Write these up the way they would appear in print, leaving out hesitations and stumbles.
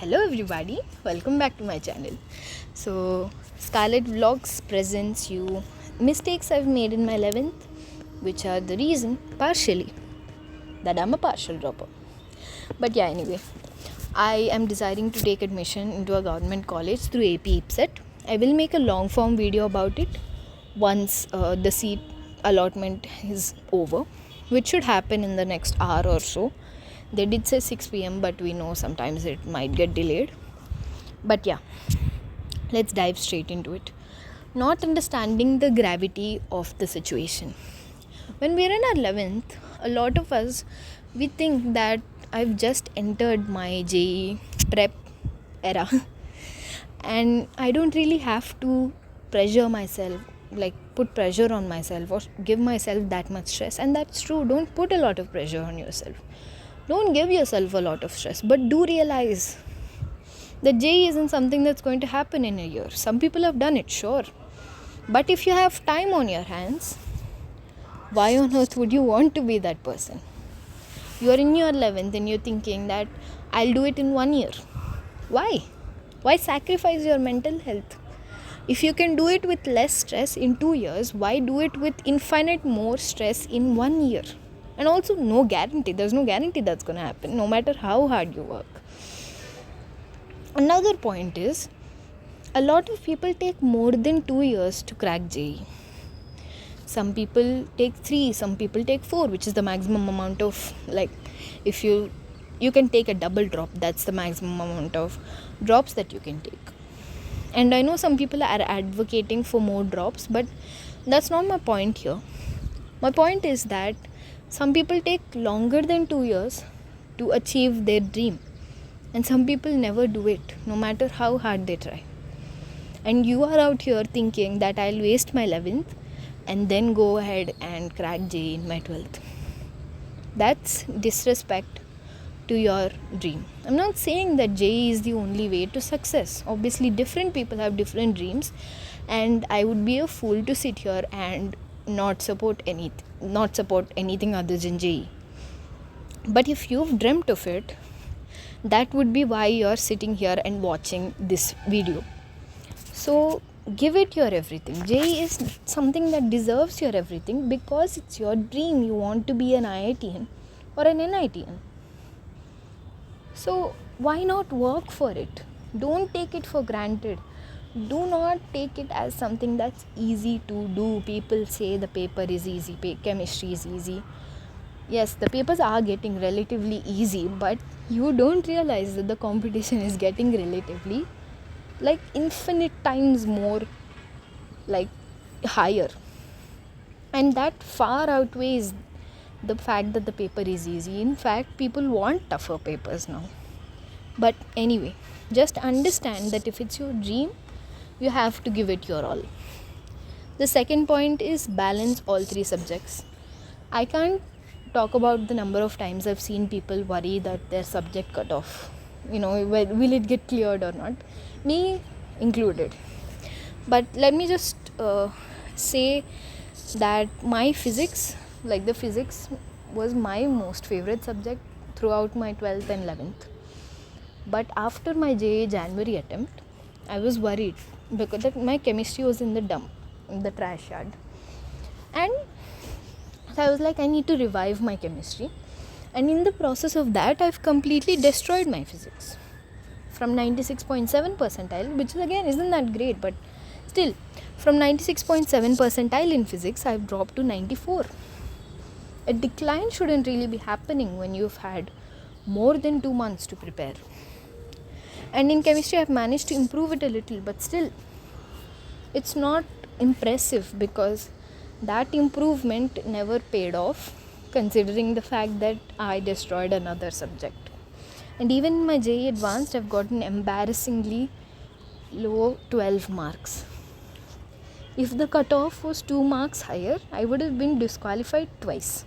Hello everybody, welcome back to my channel. So Scarlett Vlogs presents you mistakes I've made in my 11th, which are the reason partially that I'm a partial dropper. But yeah, anyway, I am desiring to take admission into a government college through AP IPSET. I will make a long form video about it once the seat allotment is over, which should happen in the next hour or so. They did say 6 p.m, but we know sometimes it might get delayed. But yeah, let's dive straight into it. Not understanding the gravity of the situation. When we're in our 11th, a lot of us, we think that I've just entered my JEE prep era and I don't really have to pressure myself, like put pressure on myself or give myself that much stress. And that's true. Don't put a lot of pressure on yourself. Don't give yourself a lot of stress, but do realize that JEE isn't something that's going to happen in a year. Some people have done it, sure. But if you have time on your hands, why on earth would you want to be that person? You're in your 11th and you're thinking that I'll do it in 1 year. Why? Why sacrifice your mental health? If you can do it with less stress in 2 years, why do it with infinite more stress in 1 year? And also no guarantee. There's no guarantee that's going to happen, no matter how hard you work. Another point is, a lot of people take more than 2 years to crack JEE. Some people take 3, some people take 4, which is the maximum amount of, like, if you can take a double drop, that's the maximum amount of drops that you can take. And I know some people are advocating for more drops, but that's not my point here. My point is that some people take longer than 2 years to achieve their dream. And some people never do it, no matter how hard they try. And you are out here thinking that I'll waste my 11th and then go ahead and crack JEE in my 12th. That's disrespect to your dream. I'm not saying that JEE is the only way to success. Obviously, different people have different dreams, and I would be a fool to sit here and not support anything other than JEE. But if you've dreamt of it, that would be why you're sitting here and watching this video. So give it your everything. JEE is something that deserves your everything because it's your dream. You want to be an IITian or an NITian. So why not work for it? Don't take it for granted. Do not take it as something that's easy to do. People say the paper is easy, chemistry is easy. Yes, the papers are getting relatively easy, but you don't realize that the competition is getting relatively, like, infinite times more, like, higher. And that far outweighs the fact that the paper is easy. In fact, people want tougher papers now. But anyway, just understand that if it's your dream, you have to give it your all. The second point is balance all 3 subjects. I can't talk about the number of times I've seen people worry that their subject cut off. Will it get cleared or not? Me included. But let me just say that my physics, like the physics, was my most favorite subject throughout my 12th and 11th. But after my JEE January attempt, I was worried because my chemistry was in the dump, in the trash yard. And so I was like, I need to revive my chemistry. And in the process of that, I've completely destroyed my physics. From 96.7 percentile, which again isn't that great, but still, from 96.7 percentile in physics, I've dropped to 94. A decline shouldn't really be happening when you've had more than 2 months to prepare. And in chemistry, I've managed to improve it a little, but still, it's not impressive because that improvement never paid off, considering the fact that I destroyed another subject. And even in my JEE Advanced, I've gotten embarrassingly low 12 marks. If the cutoff was 2 marks higher, I would have been disqualified twice.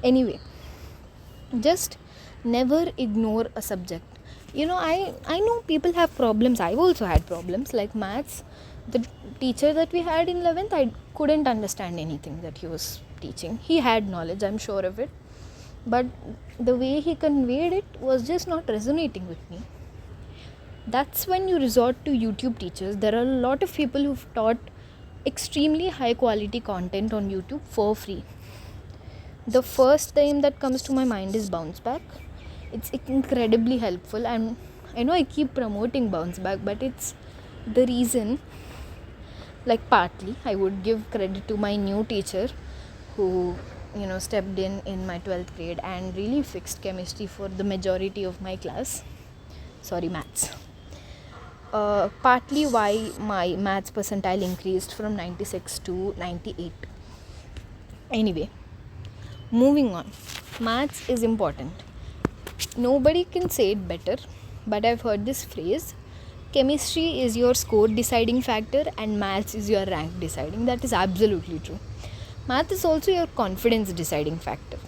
Anyway, just never ignore a subject. I know people have problems. I've also had problems, like maths. The teacher that we had in 11th, I couldn't understand anything that he was teaching. He had knowledge, I'm sure of it. but the way he conveyed it was just not resonating with me. That's when you resort to YouTube teachers. There are a lot of people who've taught extremely high quality content on YouTube for free. The first name that comes to my mind is Bounce Back. It's incredibly helpful, and I know I keep promoting Bounce Back, but it's the reason, like partly, I would give credit to my new teacher who stepped in my 12th grade and really fixed chemistry for the majority of my class. Sorry, maths. Partly why my maths percentile increased from 96 to 98. Anyway, moving on. Maths is important. Nobody can say it better, but I've heard this phrase: chemistry is your score deciding factor and maths is your rank deciding. That is absolutely true. Math is also your confidence deciding factor.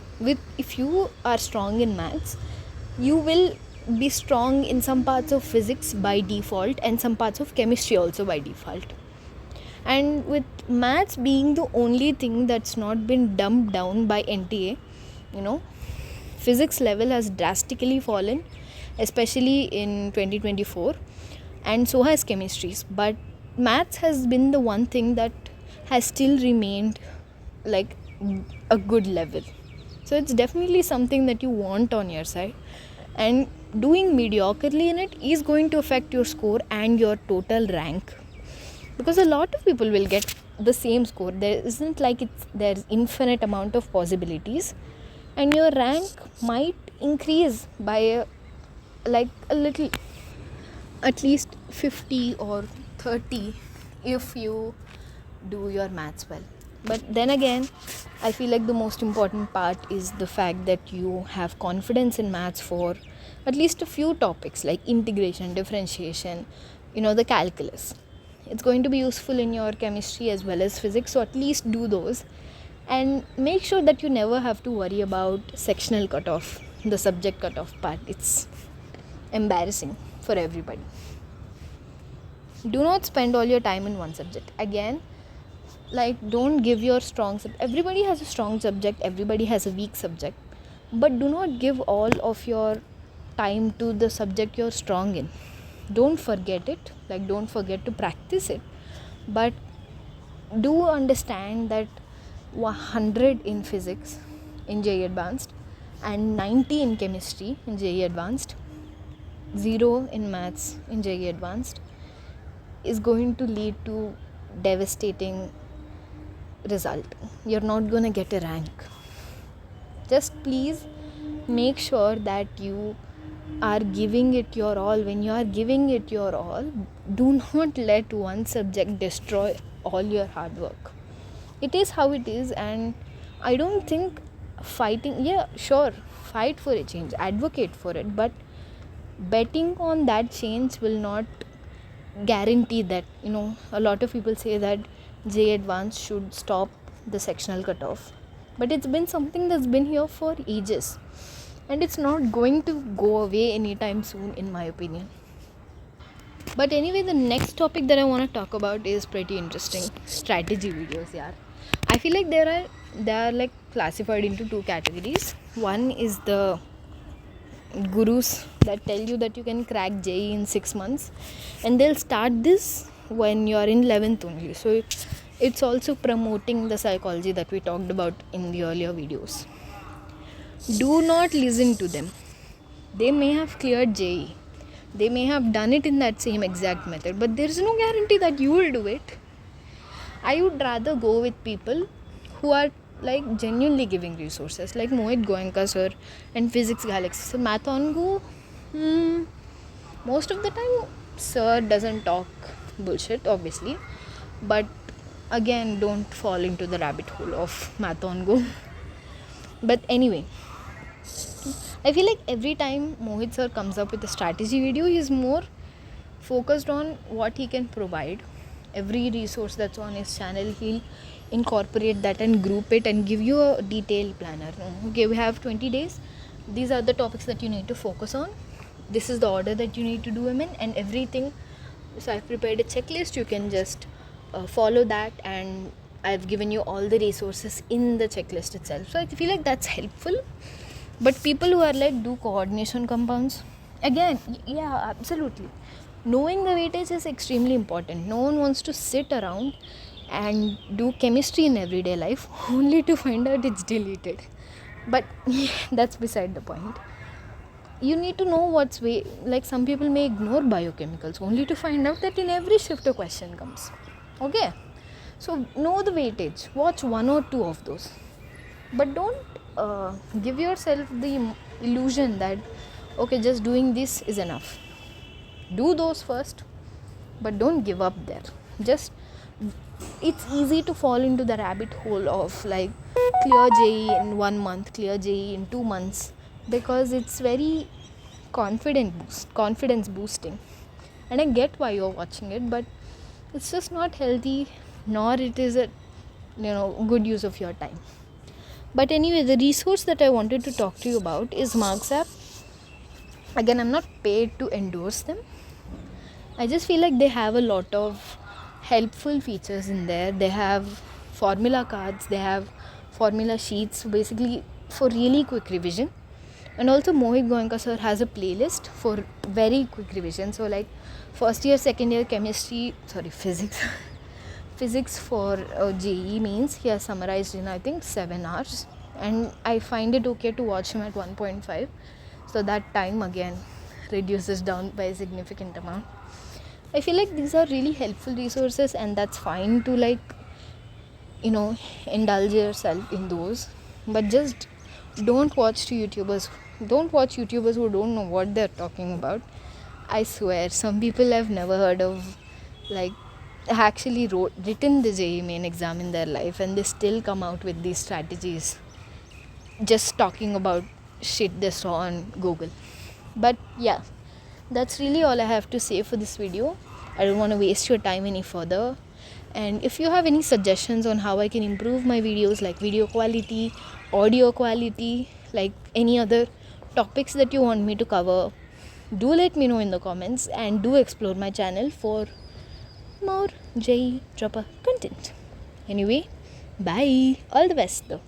If you are strong in maths, you will be strong in some parts of physics by default and some parts of chemistry also by default. And with maths being the only thing that's not been dumbed down by NTA, physics level has drastically fallen, especially in 2024, and so has chemistry's. But maths has been the one thing that has still remained like a good level. So it's definitely something that you want on your side, and doing mediocrely in it is going to affect your score and your total rank, because a lot of people will get the same score. There isn't like there's infinite amount of possibilities, and your rank might increase by a little, at least 50 or 30 if you do your maths well. But then again, I feel like the most important part is the fact that you have confidence in maths for at least a few topics like integration, differentiation, the calculus. It's going to be useful in your chemistry as well as physics, so at least do those. And make sure that you never have to worry about sectional cutoff, the subject cutoff part. It's embarrassing for everybody. Do not spend all your time in one subject. Again, don't give your strong subject. Everybody has a strong subject, everybody has a weak subject, but do not give all of your time to the subject you're strong in. Don't forget it, don't forget to practice it, but do understand that 100 in physics in JEE Advanced and 90 in chemistry in JEE Advanced, 0 in maths in JEE Advanced is going to lead to devastating result. You're not going to get a rank. Just please make sure that you are giving it your all. When you are giving it your all, do not let one subject destroy all your hard work. It is how it is, and I don't think fighting, fight for a change, advocate for it, but betting on that change will not guarantee that. A lot of people say that JEE Advanced should stop the sectional cutoff, but it's been something that's been here for ages, and it's not going to go away anytime soon, in my opinion. But anyway, the next topic that I want to talk about is pretty interesting: strategy videos. I feel like they are classified into two categories. One is the gurus that tell you that you can crack JEE in 6 months, and they'll start this when you're in 11th only. So it's also promoting the psychology that we talked about in the earlier videos. Do not listen to them. They may have cleared JEE, they may have done it in that same exact method, but there is no guarantee that you will do it. I would rather go with people who are genuinely giving resources, like Mohit Goenka sir and Physics Galaxy. So Math on Go, most of the time sir doesn't talk bullshit, obviously, but again, don't fall into the rabbit hole of Math on Go. But anyway, I feel like every time Mohit sir comes up with a strategy video, he's more focused on what he can provide. Every resource that's on his channel, he'll incorporate that and group it and give you a detailed planner. Okay, we have 20 days. These are the topics that you need to focus on. This is the order that you need to do them in, and everything. So I've prepared a checklist. You can just follow that, and I've given you all the resources in the checklist itself. So I feel like that's helpful. But people who are like do coordination compounds, again, yeah, absolutely, knowing the weightage is extremely important. No one wants to sit around and do chemistry in everyday life only to find out it's deleted. But that's beside the point. You need to know what's like some people may ignore biochemicals only to find out that in every shift a question comes. Okay, so know the weightage, watch one or two of those, but don't give yourself the illusion that okay, just doing this is enough. Do those first, but don't give up there. Just, it's easy to fall into the rabbit hole of like clear JEE in 1 month, clear JEE in 2 months, because it's very confidence boosting, and I get why you're watching it, but it's just not healthy, nor it is a good use of your time. But anyway, the resource that I wanted to talk to you about is Marks app. Again, I'm not paid to endorse them. I just feel like they have a lot of helpful features in there. They have formula cards, they have formula sheets, basically for really quick revision. And also Mohit Goenka sir has a playlist for very quick revision. So like first year, second year physics for JEE means he has summarized in I think 7 hours, and I find it okay to watch him at 1.5, so that time again reduces down by a significant amount. I feel like these are really helpful resources, and that's fine to like indulge yourself in those, but just don't watch YouTubers who don't know what they're talking about. I swear, some people have never heard of, like, actually written the JEE main exam in their life, and they still come out with these strategies just talking about shit they saw on Google. But yeah, that's really all I have to say for this video. I don't want to waste your time any further, and if you have any suggestions on how I can improve my videos, like video quality, audio quality, like any other topics that you want me to cover, do let me know in the comments, and do explore my channel for more JEE dropper content. Anyway, bye, all the best though.